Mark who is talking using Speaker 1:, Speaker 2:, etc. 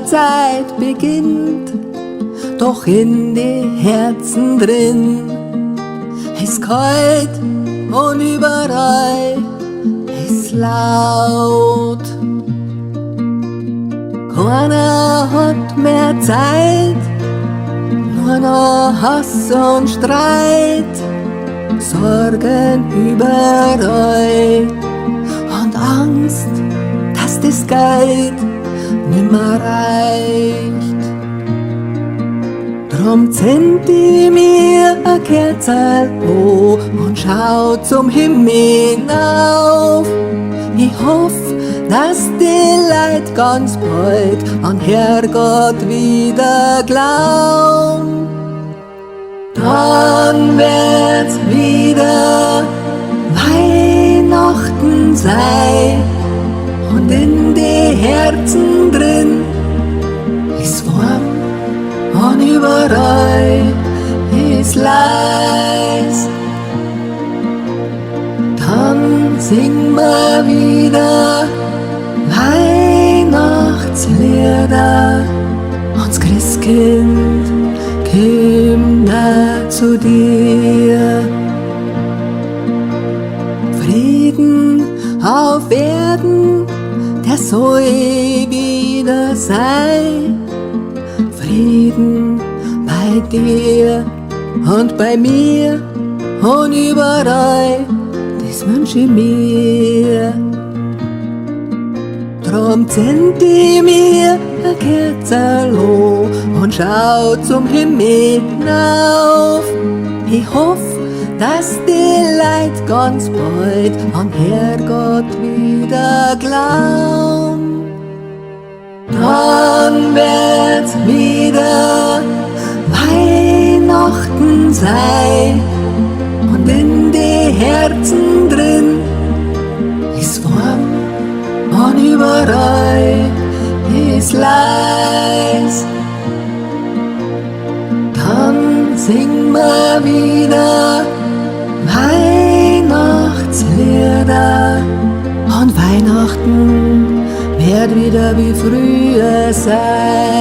Speaker 1: Zeit beginnt, doch in die Herzen drin ist kalt und überall ist laut. Keiner hat mehr Zeit, nur noch Hass und Streit, Sorgen überall und Angst, dass das Geld nimmer reicht. Drum zünd ich mir a Kerzel an und schau zum Himmel hinauf. Ich hoff, dass die Leid ganz bald an Herrgott wieder glauben. Dann wird's wieder Weihnachten sein und in die Herzen drin ist warm und überall ist leis. Dann singen wir wieder Weihnachtslieder und das Christkind kommt nah zu dir. Frieden auf Erden, der soll wieder sein. Frieden bei dir und bei mir und überall, das wünsch ich mir. Drum zünd ich mir a Kerzel an und schau zum Himmel hinauf. Ich hoff, dass die Leid ganz bald an Herrgott wieder glauben. Dann wird's wieder Weihnachten sein und in die Herzen drin ist warm und überall ist leis. Dann singen wir wieder Weihnachtslieder und Weihnachten wird wieder wie früher sein.